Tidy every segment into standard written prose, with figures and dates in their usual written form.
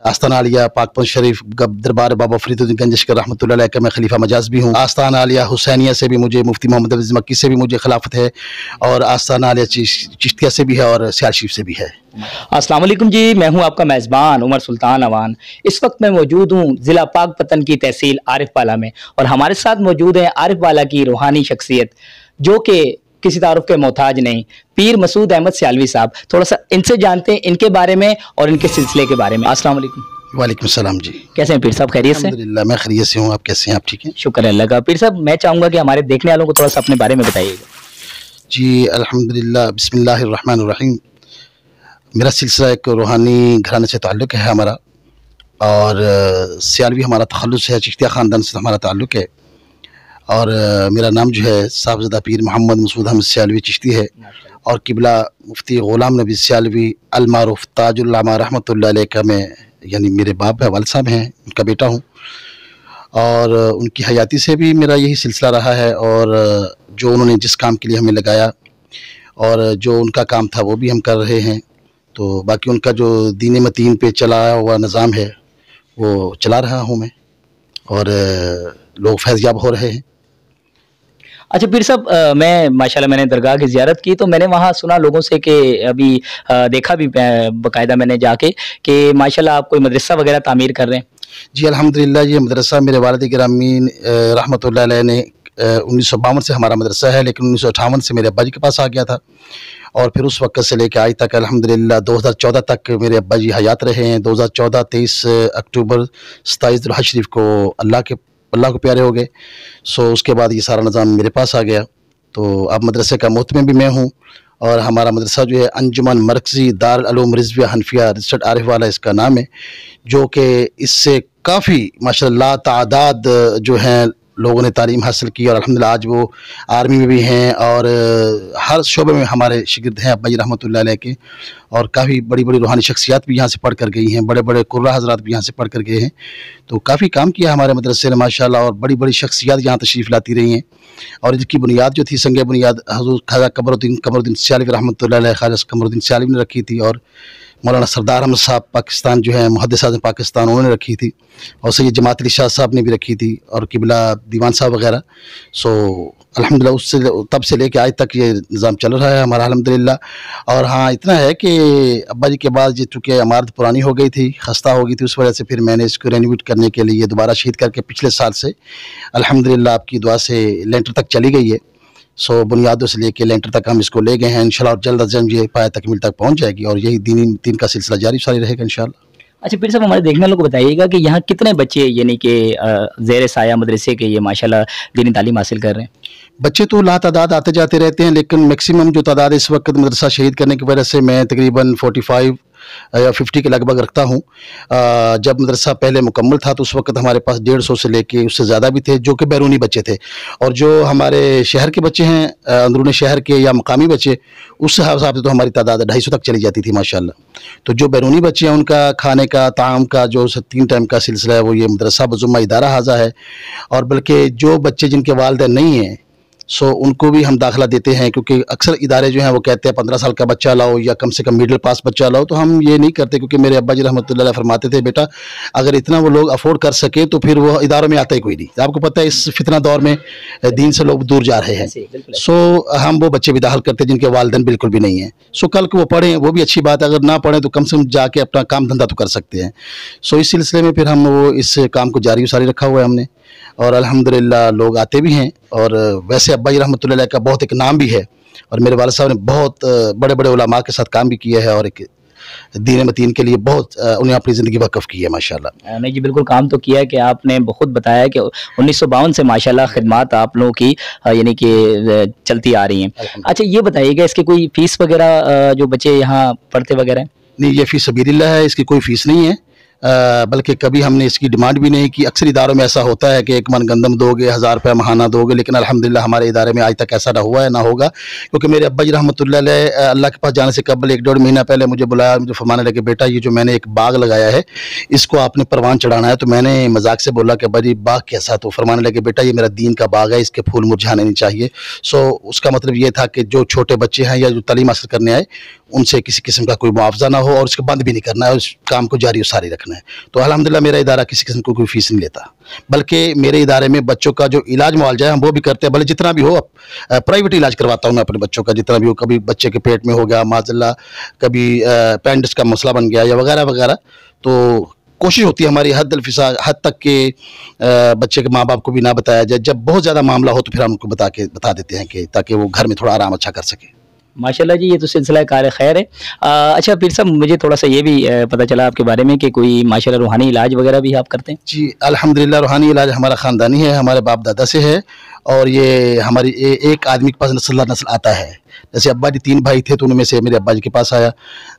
आस्ताना आलिया पाकपन शरीफ दरबार बाबा फरीदुद्दीन गंजशकर रहमतुल्लाह अलैह का मैं खलीफा मजाज भी हूँ। आस्ताना आलिया हुसैनिया से भी मुझे, मुफ्ती मोहम्मद अजीज़ मक्की से भी मुझे खिलाफत है, और आस्ताना आलिया चिश्तिया से भी है, और सियाल शरीफ से भी है। अस्सलाम वालेकुम जी, मैं हूं आपका मेज़बान उमर सुल्तान अवान। इस वक्त मैं मौजूद हूं ज़िला पाकपतन की तहसील आरिफवाला में, और हमारे साथ मौजूद है आरिफवाला की रूहानी शख्सियत जो कि किसी तारुफ के मोहताज नहीं, पीर मसूद अहमद सियालवी साहब। थोड़ा सा इनसे जानते हैं इनके बारे में और इनके सिलसिले के बारे में। अस्सलाम वालेकुम। वालेकुम सलाम जी। कैसे हैं पीर साहब, खैरियत से? अल्हम्दुलिल्लाह मैं खैरियत से हूँ, आप कैसे हैं? आप ठीक हैं? शुक्र अल्लाह का। पीर साहब मैं चाहूँगा कि हमारे देखने वालों को थोड़ा सा अपने बारे में बताइएगा। जी अल्हम्दुलिल्लाह, बिस्मिल्लाहिर्रहमानिर्रहीम। मेरा सिलसिला एक रूहानी घराने से ताल्लुक़ है हमारा, और सियालवी हमारा तखल्लुस है, चिश्तिया ख़ानदान से हमारा ताल्लुक़ है, और मेरा नाम जो है साहबज़ादा पीर मोहम्मद मसूद अहमद सियालवी चिश्ती है, और किबला मुफ्ती ग़ुलाम नबी सियालवी अल मारूफ़ ताजुल उलमा रहमतुल्लाह अलैह का मैं यानी मेरे बाप है, वालिद साहब हैं, उनका बेटा हूँ, और उनकी हयाती से भी मेरा यही सिलसिला रहा है, और जो उन्होंने जिस काम के लिए हमें लगाया और जो उनका काम था वो भी हम कर रहे हैं। तो बाकी उनका जो दीन मतीन पे चलाया हुआ निज़ाम है वो चला रहा हूँ मैं, और लोग फैज़याब हो रहे हैं। अच्छा पीर साहब, मैं माशाल्लाह मैंने दरगाह की ज़ियारत की तो मैंने वहाँ सुना लोगों से कि अभी देखा भी बाकायदा मैंने जाके कि माशाल्लाह आप कोई मदरसा वगैरह तामीर कर रहे हैं। जी अल्हम्दुलिल्लाह, ये मदरसा मेरे वालिद गिरामी रहमतुल्लाह अलैह ने 1952 से हमारा मदरसा है, लेकिन 1958 से मेरे अब्बा जी के पास आ गया था, और फिर उस वक्त से लेकर आज तक अल्हम्दुलिल्लाह 2014 तक मेरे अब्बा जी हयात रहे हैं। 2014 23 अक्टूबर 27 दुल्हज शरीफ को अल्लाह को प्यारे हो गए। सो उसके बाद ये सारा निज़ाम मेरे पास आ गया। तो अब मदरसे का मोहतमिम भी मैं हूँ, और हमारा मदरसा जो है अंजुमन मरकज़ी दारुल उलूम रिज़विया हनफिया रिज़ल्ट आरिफवाला इसका नाम है, जो कि इससे काफ़ी माशाअल्लाह तादाद जो हैं लोगों ने तालीम हासिल की, और अल्हम्दुलिल्लाह आज वो आर्मी में भी हैं, और हर शोबे में हमारे शागिर्द हैं अब्बा जी रहमतुल्लाह अलैह के, और काफ़ी बड़ी बड़ी रूहानी शख्सियात भी यहाँ से पढ़ कर गई हैं, बड़े बड़े कुर्रा हज़रात भी यहाँ से पढ़ कर गए हैं। तो काफ़ी काम किया हमारे मदरसे ने माशाअल्लाह, और बड़ी बड़ी शख्सियात यहाँ तशरीफ़ लाती रही हैं, और इसकी बुनियाद जो थी संग बुनियाद हज़रत ख्वाजा कमरुद्दीन सियालवी रहमतुल्लाह अलैह, ख्वाजा कमरुद्दीन सियालवी ने रखी थी, और मौलाना सरदार अहमद साहब पाकिस्तान जो है मुहद्दिस आज़म पाकिस्तान उन्होंने रखी थी, और सैयद जमात अली शाह साहब ने भी रखी थी, और किबला दीवान साहब वगैरह। सो अल्हम्दुलिल्लाह उससे तब से लेके आज तक ये निज़ाम चल रहा है हमारा अल्हम्दुलिल्लाह। और हाँ इतना है कि अब्बा जी के बाद ये चूँकि इमारत पुरानी हो गई थी, खस्ता हो गई थी, उस वजह से फिर मैंने इसको रेनोवेट करने के लिए दोबारा शहीद करके पिछले साल से अल्हम्दुलिल्लाह आपकी दुआ से लेंटर तक चली गई है। सो बुनियादों से लेके लेंटर तक हम इसको ले गए हैं इंशाल्लाह, और जल्द अज जल्द ये पाया तकमील तक पहुँच जाएगी, और यही दीन का सिलसिला जारी रहेगा इंशाल्लाह। अच्छा पीर साहब, हमारे देखने वालों को बताइएगा कि यहाँ कितने बच्चे यानी कि ज़ेर साया मदरसे के ये माशाल्लाह दीनी तालीम हासिल कर रहे हैं? बच्चे तो लातादाद आते जाते रहते हैं, लेकिन मैक्सिमम जो तादाद इस वक्त मदरसा शहीद करने की वजह से मैं तकरीबन 45 या 50 के लगभग रखता हूँ। जब मदरसा पहले मुकम्मल था तो उस वक्त हमारे पास 150 से लेके उससे ज़्यादा भी थे जो कि बैरूनी बच्चे थे, और जो हमारे शहर के बच्चे हैं, अंदरूनी शहर के या मकामी बच्चे, उस हिसाब से तो हमारी तादाद 250 तक चली जाती थी माशाल्लाह। तो जो बैरूनी बच्चे हैं उनका खाने का ताम का जो 3 टाइम का सिलसिला है वो ये मदरसा बजुम्मा इदारा हाजा है, और बल्कि जो बच्चे जिनके वालिदैन नहीं हैं सो उनको भी हम दाखिला देते हैं, क्योंकि अक्सर इदारे जो हैं वो कहते हैं 15 साल का बच्चा लाओ या कम से कम मिडिल पास बच्चा लाओ, तो हम ये नहीं करते, क्योंकि मेरे अब्बा जी रहमतुल्लाह अलैह फरमाते थे बेटा अगर इतना वो लोग अफोर्ड कर सके तो फिर वो इदारों में आता ही कोई नहीं। आपको पता है इस फितना दौर में दीन से लोग दूर जा रहे हैं, सो हम वो बच्चे भी दाखिल करते हैं जिनके वालिदैन बिल्कुल भी नहीं है। सो कल को वो पढ़ें वो भी अच्छी बात है, अगर ना पढ़ें तो कम से कम जाके अपना काम धंधा तो कर सकते हैं। सो इस सिलसिले में फिर हम वो इस काम को जारी सारी रखा हुआ है हमने, और अल्हम्दुलिल्लाह लोग आते भी हैं। और वैसे अब्बा जी रहमतुल्लाह अलैह का बहुत एक नाम भी है, और मेरे वालिद साहब ने बहुत बड़े बड़े उलमा के साथ काम भी किया है, और एक दीन मतीन के लिए बहुत उन्हें अपनी ज़िंदगी वक़्फ़ की है माशाल्लाह। नहीं जी बिल्कुल, काम तो किया है कि आपने बहुत बताया कि 1952 से माशाल्लाह खिदमत आप लोगों की यानी कि चलती आ रही हैं। अच्छा ये बताइएगा इसकी कोई फ़ीस वगैरह जो बच्चे यहाँ पढ़ते वगैरह? नहीं, ये फ़ी सबीलिल्लाह है, इसकी कोई फ़ीस नहीं है, बल्कि कभी हमने इसकी डिमांड भी नहीं की। अक्सर इदारों में ऐसा होता है कि 1 मन गंदम दोगे, 1000 रुपये महाना दोगे, लेकिन अल्हम्दुलिल्लाह हमारे इदारे में आज तक ऐसा ना हुआ है ना होगा, क्योंकि मेरे अब्बा जी रहमतुल्लाह अलैह अल्लाह के पास जाने से कबल 1 डेढ़ महीना पहले मुझे बुलाया, मुझे फरमाने लगे बेटा ये जो मैंने एक बाग लगाया है इसको आपने परवान चढ़ाना है। तो मैंने मजाक से बोला कि अब्बा जी बाग कैसा? तो फरमाने लगे बेटा ये मेरा दीन का बाग है, इसके फूल मुरझाने नहीं चाहिए। सो उसका मतलब ये था कि जो छोटे बच्चे हैं या जो तालीम हासिल करने आए उनसे किसी किस्म का कोई मुआवजा ना हो और उसको बंद भी नहीं करना है, उस काम को जारी और सारी रखना है। तो अल्हम्दुलिल्लाह मेरा इदारा किसी किस्म को कोई फ़ीस नहीं लेता, बल्कि मेरे इदारे में बच्चों का जो इलाज मुआवजा है हम वो भी करते हैं, भले जितना भी हो। प्राइवेट इलाज करवाता हूँ मैं अपने बच्चों का जितना भी हो, कभी बच्चे के पेट में हो गया माज़अल्लाह, कभी पेंडिक्स का मसला बन गया या वगैरह वगैरह। तो कोशिश होती है हमारी हद तक के बच्चे के माँ बाप को भी ना बताया जाए। जब बहुत ज़्यादा मामला हो तो फिर हम उनको बता देते हैं कि ताकि वो घर में थोड़ा आराम अच्छा कर सके। माशाल्लाह जी, ये तो सिलसिला कार खैर है। अच्छा पीर साहब, मुझे थोड़ा सा ये भी पता चला आपके बारे में कि कोई माशाल्लाह रूहानी इलाज वगैरह भी आप करते हैं? जी अल्हम्दुलिल्लाह, रूहानी इलाज हमारा ख़ानदानी है, हमारे बाप दादा से है। और ये हमारी एक आदमी के पास नस्ल नस्ल आता है। जैसे अब्बा जी 3 भाई थे तो उनमें से मेरे अब्बा जी के पास आया,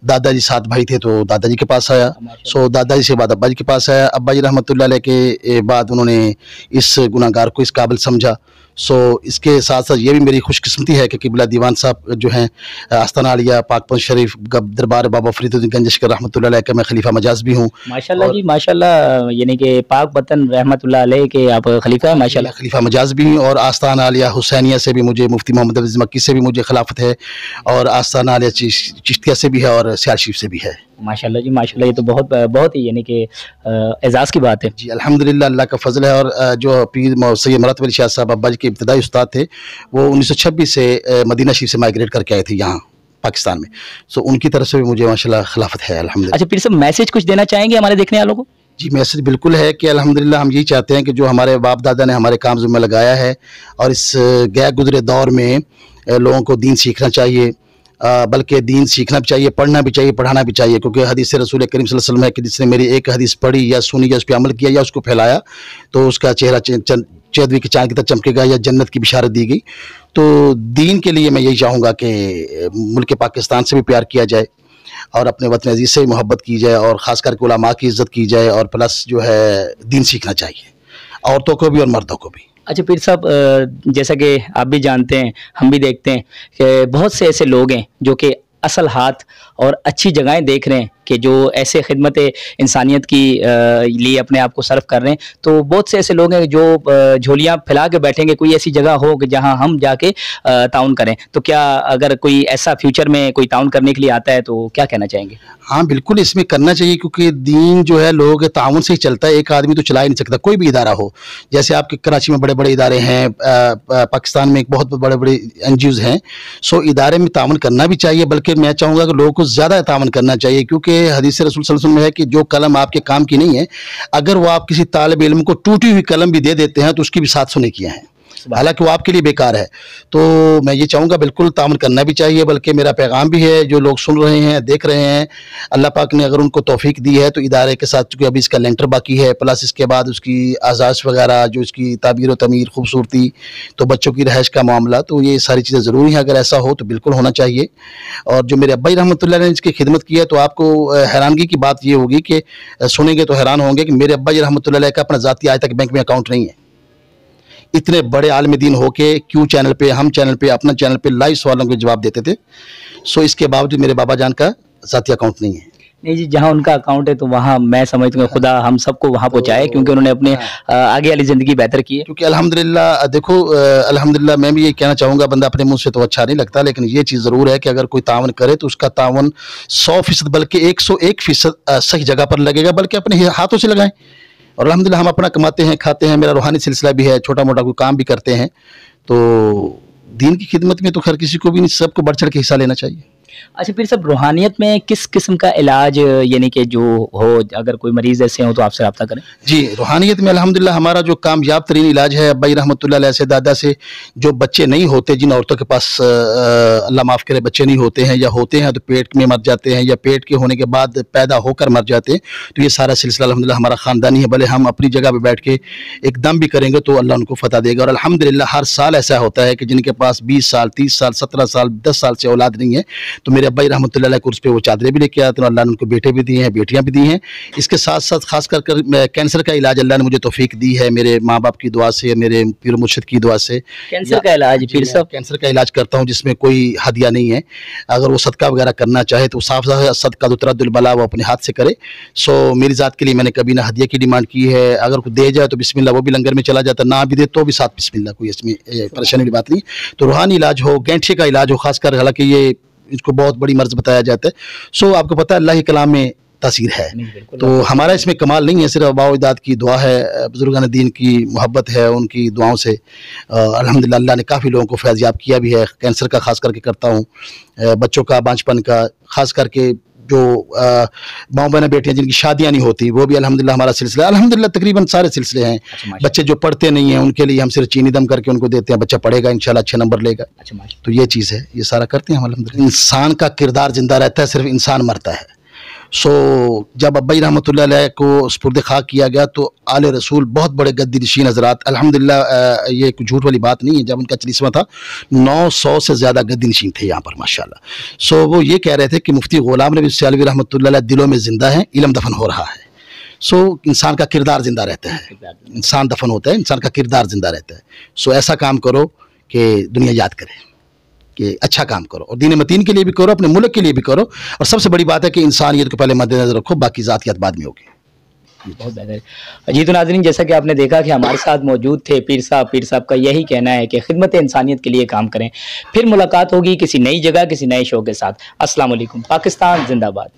दादाजी 7 भाई थे तो दादाजी के पास आया, सो दादाजी से बाद अब्बा जी के पास आया। अब्बा जी रहमतुल्लाह अलैह के बाद उन्होंने इस गुनाहगार को इस काबिल समझा। सो इसके साथ साथ ये भी मेरी खुशकिस्मती है कि किबला दीवान साहब जो हैं आस्ताना आलिया पाकपंथ शरीफ दरबार बाबा फरीदुद्दीन गंजशकर रहमतुल्लाह अलैह का मैं खलीफा मजाज भी हूँ। माशाल्लाह जी माशाल्लाह, यानी कि पाकपतन रहमतुल्लाह अलैह के आप खलीफा हैं माशाल्लाह। खलीफा मजाज भी हूँ और आस्ताना आलिया हुसैनिया से भी मुझे, मुफ्ती मोहम्मद अजीज मक्की से भी मुझे खिलाफत है, और आस्ताना आलिया चिश्तिया से भी है और सियाल शरीफ से भी है। माशाल्लाह जी माशाल्लाह, ये तो बहुत ही यानी कि एजाज़ की बात है। जी अल्हम्दुलिल्लाह, अल्लाह का फजल है। और जो पीर सैयद मुराद अली शाह साहब अब्बा जी के इब्तिदाई उस्ताद थे, वो 1926 से मदीना शरीफ से माइग्रेट करके आए थे यहाँ पाकिस्तान में। सो उनकी तरफ से भी मुझे माशाल्लाह खिलाफत है अल्हम्दुलिल्लाह। अच्छा पीर साहब, मैसेज कुछ देना चाहेंगे हमारे देखने वालों को? जी मैसेज बिल्कुल है कि अल्हम्दुलिल्लाह हम यही चाहते हैं कि जो हमारे बाप दादा ने हमारे काम ज़िम्मा लगाया है और इस गैर गुजरे दौर में लोगों को दीन सीखना चाहिए, बल्कि दीन सीखना भी चाहिए, पढ़ना भी चाहिए, पढ़ाना भी चाहिए। क्योंकि हदीस रसूल करीम सल्लल्लाहु अलैहि वसल्लम है कि जिसने मेरी एक हदीस पढ़ी या सुनी या उस पर अमल किया या उसको फैलाया तो उसका चेहरा चौदहवीं की चाँद की तरह चमकेगा या जन्नत की बिशारत दी गई। तो दीन के लिए मैं यही चाहूँगा कि मुल्क पाकिस्तान से भी प्यार किया जाए और अपने वतन अजीज़ से भी मोहब्बत की जाए और ख़ास करके उलमा की इज़्ज़त की जाए, और प्लस जो है दीन सीखना चाहिए औरतों को भी और मर्दों को भी। अच्छा पीर साहब, जैसा कि आप भी जानते हैं, हम भी देखते हैं कि बहुत से ऐसे लोग हैं जो कि असल हाथ और अच्छी जगहें देख रहे हैं कि जो ऐसे खिदमत इंसानियत की लिए अपने आप को सर्व कर रहे हैं। तो बहुत से ऐसे लोग हैं जो झोलियाँ फैला के बैठेंगे, कोई ऐसी जगह हो कि जहाँ हम जाके ताउन करें। तो क्या अगर कोई ऐसा फ्यूचर में कोई ताउन करने के लिए आता है तो क्या कहना चाहेंगे? हाँ बिल्कुल, इसमें करना चाहिए क्योंकि दीन जो है लोगों के ताउन से ही चलता है, एक आदमी तो चला ही नहीं सकता, कोई भी इदारा हो। जैसे आपके कराची में बड़े बड़े इदारे हैं, पाकिस्तान में एक बहुत बड़े बड़े NGOs हैं। सो इदारे में ताउन करना भी चाहिए, बल्कि मैं चाहूँगा कि लोगों को ज़्यादा ताउन करना चाहिए, क्योंकि हदीस रसूल सल्लल्लाहु अलैहि वसल्लम में है कि जो कलम आपके काम की नहीं है, अगर वो आप किसी तालिब इल्म को टूटी हुई कलम भी दे देते हैं तो उसकी भी 700 नेकियां हैं, हालांकि वो आपके लिए बेकार है। तो मैं ये चाहूँगा बिल्कुल तामन करना भी चाहिए, बल्कि मेरा पैगाम भी है जो लोग सुन रहे हैं, देख रहे हैं, अल्लाह पाक ने अगर उनको तौफीक दी है तो इदारे के साथ, चूँकि अभी इसका लेंटर बाकी है, प्लस इसके बाद उसकी आज़ाज़ वगैरह जो इसकी ताबीर व तमीर खूबसूरती, तो बच्चों की रहायश का मामला, तो ये सारी चीज़ें ज़रूरी हैं। अगर ऐसा हो तो बिल्कुल होना चाहिए। और जो मेरे अब्बाई रहमतुल्लाह ने इसकी खिदमत की है, तो आपको हैरानगी की बात ये होगी कि सुनेंगे तो हैरान होंगे कि मेरे अब्बाई रहमतुल्लाह का अपना ज़ाती आज तक बैंक में अकाउंट नहीं है। इतने बड़े आलिम दीन होके क्यों चैनल पे, हम चैनल पे, अपना चैनल पे लाइव सवालों के जवाब देते थे। सो इसके बावजूद मेरे बाबा जान का ज़ाती अकाउंट नहीं है। नहीं जी, जहाँ उनका अकाउंट है तो वहाँ मैं समझता हूँ खुदा हम सबको वहाँ पहुँचाए, क्योंकि उन्होंने अपने आगे वाली ज़िंदगी बेहतर की है। क्योंकि अल्हम्दुलिल्लाह देखो, अल्हम्दुलिल्लाह मैं भी ये कहना चाहूँगा, बंदा अपने मुँह से तो अच्छा नहीं लगता, लेकिन ये चीज़ ज़रूर है कि अगर कोई तावन करे तो उसका तावन 100% बल्कि 101% सही जगह पर लगेगा, बल्कि अपने हाथों से लगाएं। और अल्हम्दुलिल्लाह हम अपना कमाते हैं, खाते हैं, मेरा रूहानी सिलसिला भी है, छोटा मोटा कोई काम भी करते हैं, तो दीन की खिदमत में तो खैर किसी को भी नहीं, सबको बढ़ चढ़ के हिस्सा लेना चाहिए। अच्छा फिर सब रूहानियत में किस किस्म का इलाज यानी कि जो हो, अगर कोई मरीज़ ऐसे हो तो आपसे रब्ता करें? जी रूहानियत में अल्हम्दुलिल्लाह हमारा जो कामयाब तरीन इलाज है, अब्बाई रहमतुल्लाह अलैह से, दादा से, जो बच्चे नहीं होते, जिन औरतों के पास अल्लाह माफ़ करे बच्चे नहीं होते हैं, या होते हैं तो पेट में मर जाते हैं, या पेट के होने के बाद पैदा होकर मर जाते हैं, तो ये सारा सिलसिला अल्हम्दुलिल्लाह हमारा ख़ानदानी है। भले हम अपनी जगह पर बैठ के एकदम भी करेंगे तो अल्लाह उनको फ़तह देगा। और अल्हम्दुलिल्लाह हर साल ऐसा होता है कि जिनके पास 20 साल, 30 साल, 17 साल, 10 साल से औलाद नहीं है, तो मेरे अब्बाई रहमतुल्लाह अलैह उस पे वो चादरें भी लेके आते हैं, अल्लाह ने उनको बेटे भी दिए हैं, बेटियां भी दी हैं। इसके साथ साथ खास कर कैंसर का इलाज अल्लाह ने मुझे तौफीक दी है, मेरे माँ बाप की दुआ से, मेरे पीर मुर्शिद की दुआ से। कैंसर का इलाज फिर सब कैंसर का इलाज करता हूँ, जिसमें कोई हदिया नहीं है। अगर वो सदका वगैरह करना चाहे तो साफ साफ सदका तो तुरद्दुल बला वो अपने हाथ से करे। सो मेरी ज़ात के लिए मैंने कभी ना हदिया की डिमांड की है, अगर कोई दे जाए तो बिस्मिल्लाह, वो भी लंगर में चला जाता, ना भी दे तो भी साथ बिस्मिल्लाह, कोई इसमें परेशानी की बात नहीं। तो रूहानी इलाज हो, गैंठे का इलाज हो, खासकर, हालांकि ये इसको बहुत बड़ी मर्ज बताया जाता है। सो आपको पता है अल्लाह के कलाम में तासीर है। तो हमारा इसमें कमाल नहीं है, सिर्फ आबा-ओ-अजदाद की दुआ है, बुजुर्गान दीन की मोहब्बत है, उनकी दुआओं से अल्हम्दुलिल्लाह अल्लाह ने काफ़ी लोगों को फैज़याब किया भी है। कैंसर का खास करके करता हूँ, बच्चों का, बांझपन का, खास करके जो माँ बहन बेटियाँ जिनकी शादियाँ नहीं होती, वो भी अल्हम्दुलिल्लाह हमारा सिलसिला, अल्हम्दुलिल्लाह तकरीबन सारे सिलसिले हैं। बच्चे जो पढ़ते नहीं हैं उनके लिए हम सिर्फ चीनी दम करके उनको देते हैं, बच्चा पढ़ेगा इंशाल्लाह अच्छे नंबर लेगा। तो ये चीज़ है, ये सारा करते हैं हम अल्हम्दुलिल्लाह। इंसान का किरदार जिंदा रहता है, सिर्फ इंसान मरता है। जब अब्बाई रहमतुल्लाह अलैह को सुपुर्द खाक किया गया तो आले रसूल बहुत बड़े गद्दी नशीन हज़रात, अल्हम्दुलिल्लाह ये झूठ वाली बात नहीं है, जब उनका चलीसवा था 900 से ज़्यादा गद्दी नशीन थे यहाँ पर माशाल्लाह। वो ये कह रहे थे कि मुफ्ती ग़ुलाम नबी सियालवी रहमतुल्लाह अलैह दिलों में ज़िंदा हैं, इल्म दफन हो रहा है। इंसान का किरदार ज़िंदा रहता है, इंसान दफन होता है, इंसान का किरदार ज़िंदा रहता है। ऐसा काम करो कि दुनिया याद करे कि अच्छा काम करो, और दीन मतीन के लिए भी करो, अपने मुल्क के लिए भी करो, और सबसे बड़ी बात है कि इंसानियत को पहले मद्देनजर रखो, बाकी ज़ातियात बाद में होगी। बहुत बेहतर जी। तो नाज़रीन, जैसा कि आपने देखा कि हमारे साथ मौजूद थे पीर साहब का यही कहना है कि खिदमत इंसानियत के लिए काम करें। फिर मुलाकात होगी किसी नई जगह, किसी नए शो के साथ। अस्सलाम वालेकुम। पाकिस्तान जिंदाबाद।